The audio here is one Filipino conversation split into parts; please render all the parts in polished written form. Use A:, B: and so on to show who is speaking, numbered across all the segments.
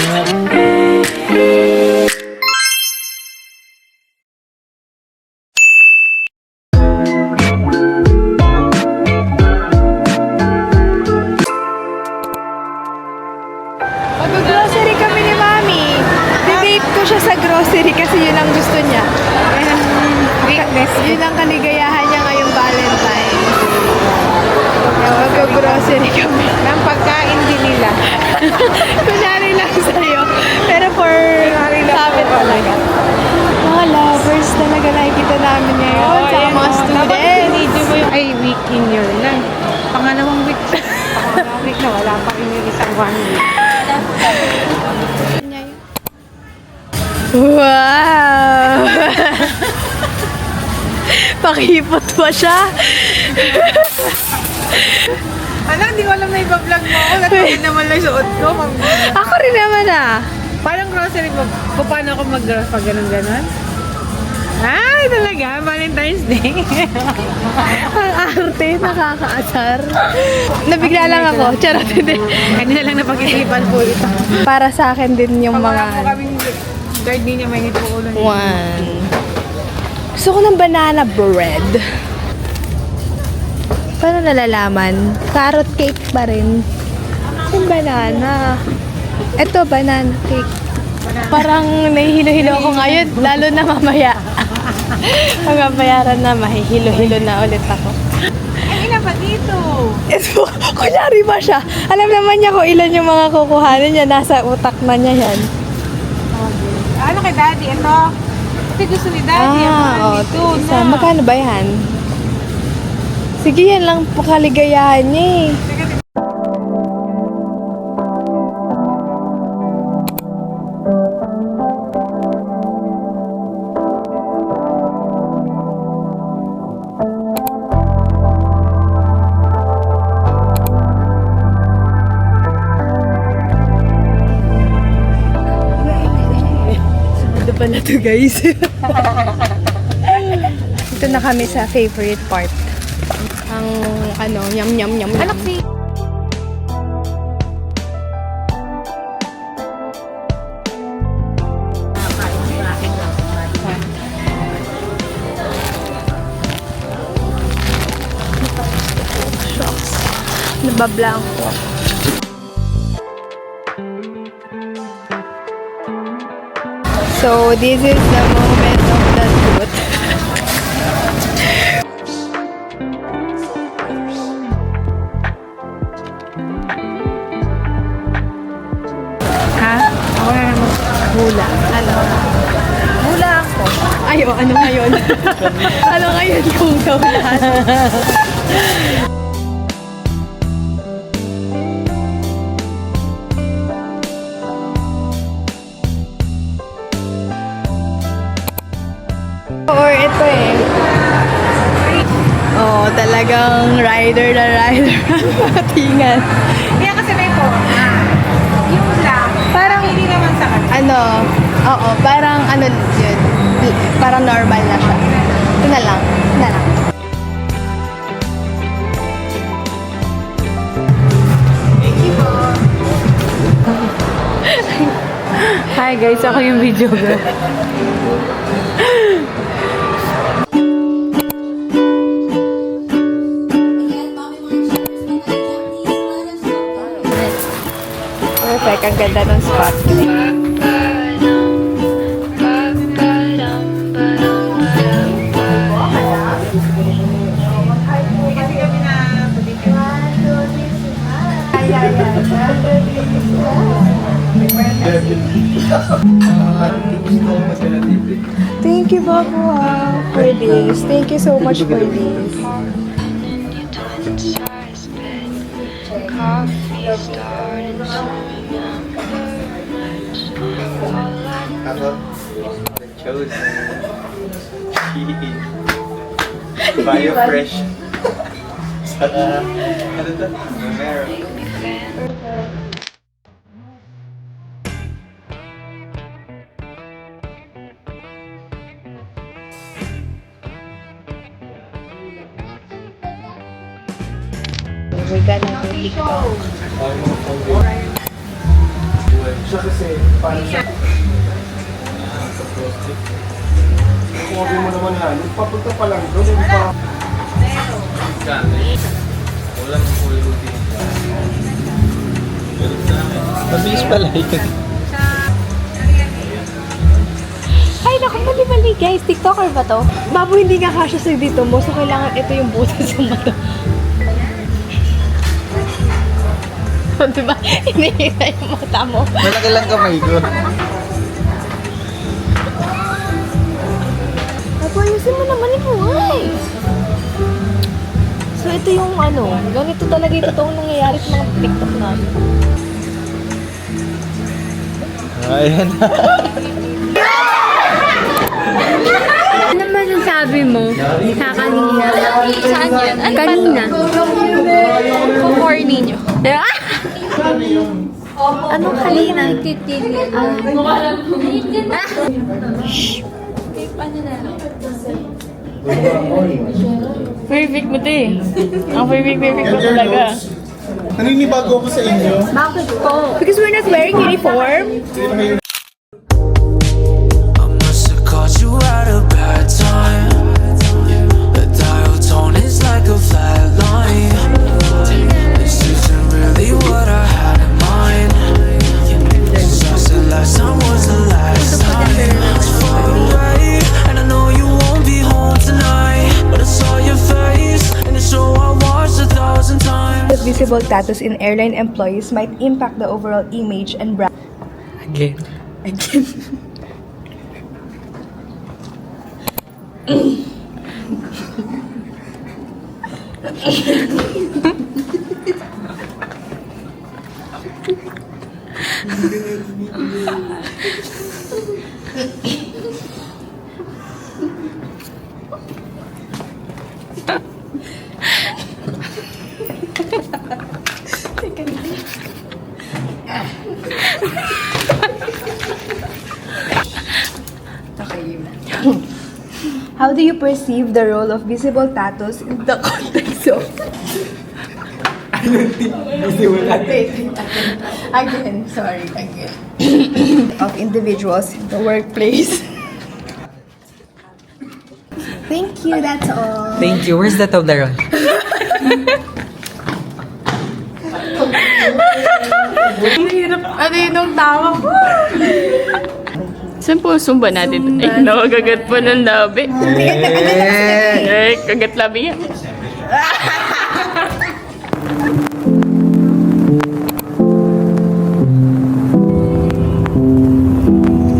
A: Mag-grocery kami ni Mami. Didate ko siya sa grocery kasi yun ang gusto niya. Yun ang kaligayahan niya ngayong Valentine's. Kaya mag-grocery kami.
B: Ng pagkain din nila.
A: Kunyari lang sa'yo. Pero for sabi talaga. Mga lovers talaga nakikita namin ngayon. Tsaka mga students.
B: Video mo yung, ay, week in your life. Pangalawang week. Pangalawang week na wala pa yung isang 1 week.
A: Wow! Pakipot pa siya.
B: Anak, di ko alam na iba-vlog mo ako. Natawid naman lang suot ko.
A: Ako rin naman ah.
B: Parang grocery mo. Paano ako mag-grocery pag ganun-ganun? Ay, talaga. Valentine's Day.
A: Ang arte, nakakaasar. Nabigla lang ako. Charot, hindi.
B: Kanina lang napag-isipan po ito.
A: Para sa akin din yung
B: Pag wala po
A: mga...
B: kaming gardenia, may nito po ulo.
A: One. Gusto ko ng banana bread. Paano nalalaman? Carrot cake pa rin. Yung banana. Ito, banana cake. Parang nahihilo-hilo ako ngayon, lalo na mamaya. Pagbabayaran na, mahihilo-hilo na ulit ako.
B: Ay, ilan pa dito?
A: Ito, kunyari ba siya? Alam naman niya kung ilan yung mga kukuhanin niya. Nasa utak na niya yan.
B: Ano kay Daddy? Ito. Ito gusto ni Daddy. Ito
A: isa.
B: na.
A: Magkano ba yan? Sige, yan lang pakaligayahan niya eh. Ito pa na to guys. Ito na kami sa favorite part. Ang ano, yum yum yum.
B: Anak si...
A: Nabablanko. So, this is the moment of the truth.
B: Ha? Ako na naman.
A: Hula. Ano?
B: Hula ako.
A: Ay, oh, ano ngayon? Ano ngayon kung kaulan? Or ito eh. Oh, talagang rider na rider ang patingan.
B: Kaya kasi may forma. Yung lang.
A: Parang,
B: Hindi naman sa kanya.
A: ano, oo, parang ano yun, parang normal na siya. Ito na lang, ito na lang.
B: Hi guys, ako yung video girl.
A: Perfect, ang ganda ng spot.
B: Kasi kami na
A: Thank you, Babu, for this. Thank you so much for this.
C: Biofresh. Ano to? Meron.
A: We're gonna do TikTok.
D: Siya kasi, paano siya? Kung sabi mo naman yan, papunta pa lang doon, hindi pa...
C: Walang full routine. Mabilis pala yun.
A: Ay, naku, mali-mali guys. TikToker ba to? Babo, hindi nga kasya sa dito mo. So, kailangan ito yung butas sa mata. Diba? Hinihila yung mata mo.
C: Malaki lang kamay ko.
A: Ayusin mo naman yung buhay. So, ito yung ano, ganito talaga yung totoong nangyayari sa mga TikTok namin.
C: Ayan na.
B: Ano naman ang sabi mo? Kakanina.
A: Saan yun? Ano
B: Kanina.
A: Corny nyo. Anong kanina?
B: Perfect mo to eh. Ang perfect mo talaga.
D: Naninibago ako sa inyo.
A: Bakit po? Because we're not wearing uniform.
E: I must have caught you at a bad time. The dial tone is like a flat line. This isn't really what I had in mind. Just the last time was the last time. It's far away, and I know you won't be home tonight. But I saw your face, and it's so I watched 1,000 times.
A: Visible tattoos in airline employees might impact the overall image and brand.
C: Again.
A: How do you perceive the role of visible tattoos in the context of... Again, sorry, again. Of individuals in the workplace. Thank you, that's all.
C: Thank you. Where's the Toblerone?
A: Ano yun ang tawa ko?
B: Saan po sumba natin? Ay, nakagagat pa ng labi. Ay, kagat labi yan.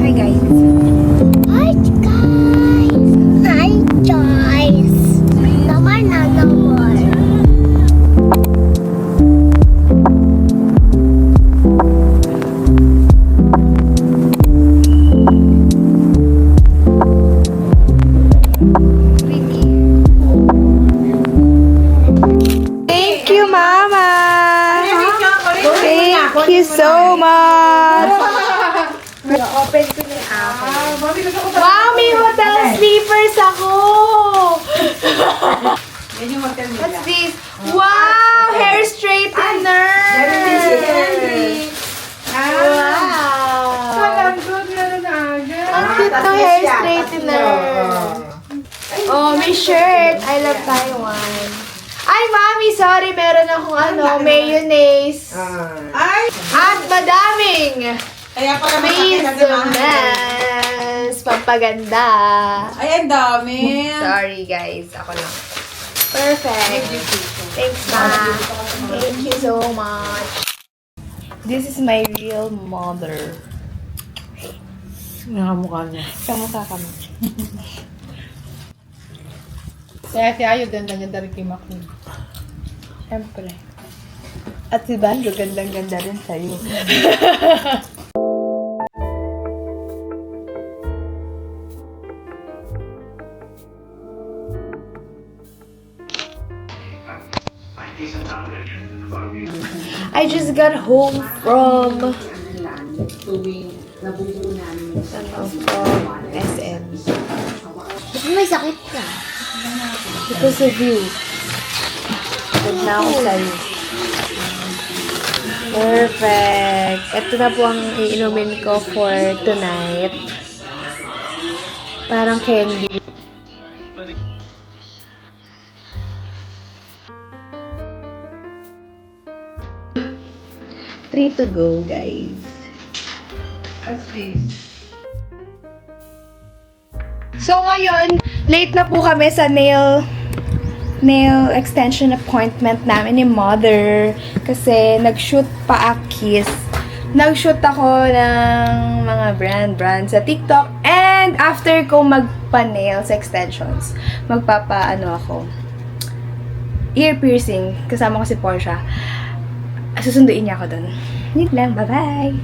A: Hi guys.
F: Hi guys! Hi Joyce! Naman na naman.
A: Thank you, Mama! Thank you so much! Open ko na ako. Wow, may hotel sleepers ako! What's this? Wow! Hair straightener! Wow! Ang cute ng hair straightener. Oh, may shirt. I love Taiwan. Ay, Mami, sorry. Meron akong mayonnaise. At madaming mayonnaise. Pampaganda.
G: Ay, ang dami.
A: Sorry, guys. Ako lang. Perfect. Thanks, Ma. Thank you so much. This is my real mother.
B: Nakamukha niya.
A: Kamukha kami.
B: Kaya si Ayo, ganda-ganda rin kay Makun.
A: Siyempre. At si Bandro, gandang-ganda rin sa'yo. I just got home from SM.
F: May sakit ka.
A: Because of you. Pagod na ako sa'yo. Perfect. Ito na po ang iinumin ko for tonight. Parang candy. Three to go, guys. So ngayon, late na po kami sa nail extension appointment namin ni Mother kasi nag-shoot pa Akis. Nag-shoot ako ng mga brand sa TikTok and after ko magpa-nails extensions, ako ear piercing kasama ko si Portia. Susunduin niya ako dun. Need lang. Bye-bye!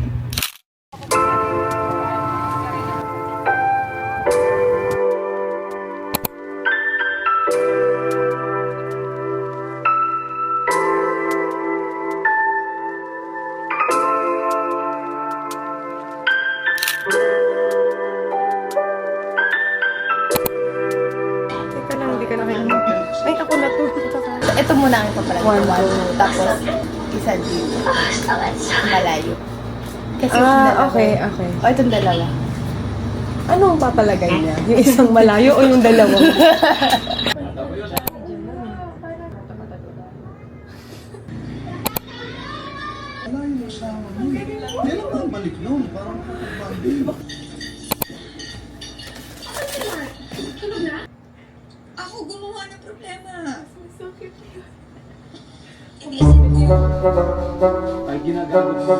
B: Teka lang, hindi ka nakikita. Ay, ako na to.
A: Ito muna ang ipapalag. One, tapos isa dito. Malayo. Kasi
B: Okay.
A: O, itong dalawa.
B: Ano ang papalagay niya? Yung isang malayo o yung dalawa?
D: Ay, ginagamit mo.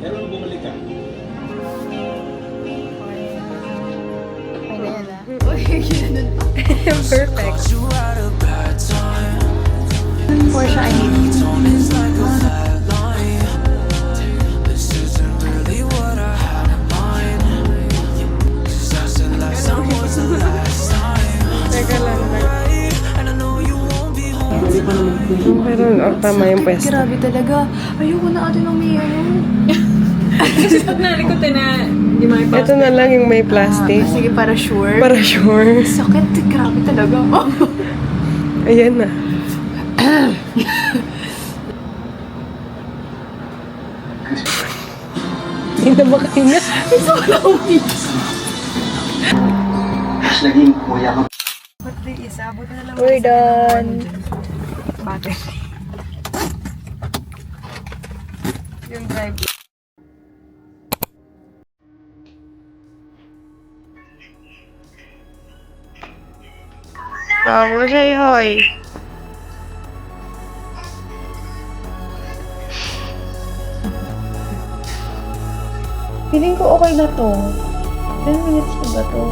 D: Pero nung bumalik ka,
A: Perfect.
E: Caught you at a bad time.
A: Portia, I need
E: Tone is like a flat line. This isn't really what I had in mind. 'Cause I said last time was the last time.
B: Teka lang.
E: Right, and I know you won't be home.
B: Pero tama yung pwesto.
A: Grabe talaga. Ayoko na ate nung may
B: Pag nalikotin na, hindi makipasok. Ito na lang yung may plastic.
A: Sige, para sure.
B: Para sure.
A: Sakit. Grabe talaga.
B: Ayan na. Hindi na makahinga.
D: naging kuya ka.
A: We're done.
B: Yung drive.
A: Vamos, say hi. Feeling ko okay na to. 10 minutes na ba to?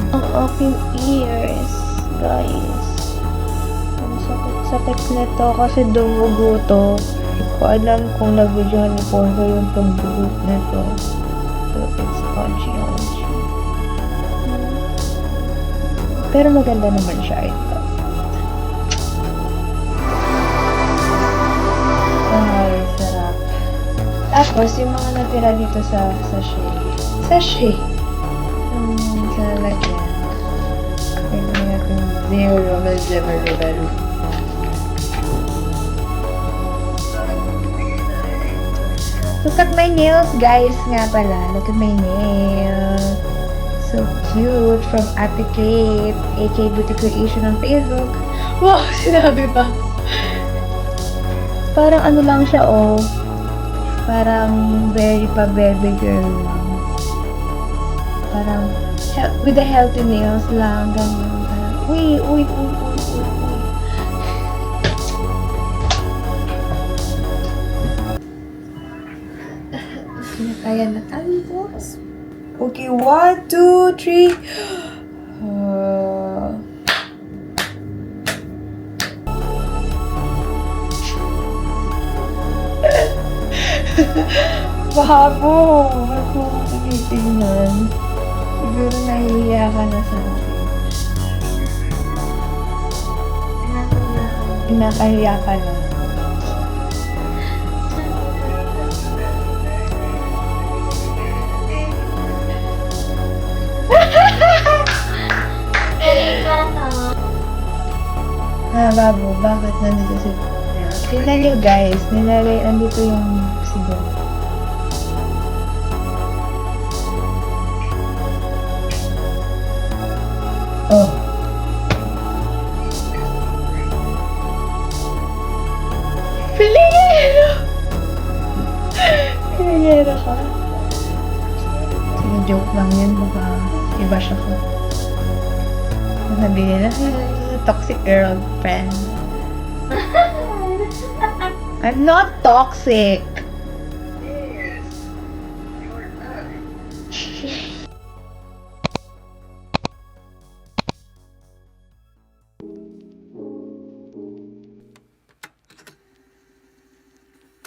A: Ang aking ears, guys. Ang sakit-sakit nito kasi dumugo to. Hindi ko alam kung nag-videohan ni Porco yung pagbugot nito. So, it's punchy. Pero maganda naman siya ito. Ay, sarap. Tapos, yung mga natira dito sa sachet. Sa lagyan. Pwede natin zero. Look at my nails, guys. Nga pala. Look at my nails. So cute. From Ate Kate. AK Beauty Creation on Facebook. Wow! Sinabi pa. Parang ano lang siya, oh. Parang very pa-baby girl lang. Parang with the healthy nails lang. Ganyan. Parang, uy. Kaya na tayo, boss. Okay, 1, 2, 3. Babo! Ba't mo ko tinitingnan? Siguro nahihiya ka na sa akin. Kinakahiya ka na. Babu, bakit nandito si tignan nyo guys, nandito yung sigaw. Oh. Pilingero! Pilingero ka. Sige, joke lang yun. Baka iba siya ko. Sabi nila, toxic girlfriend. I'm not toxic.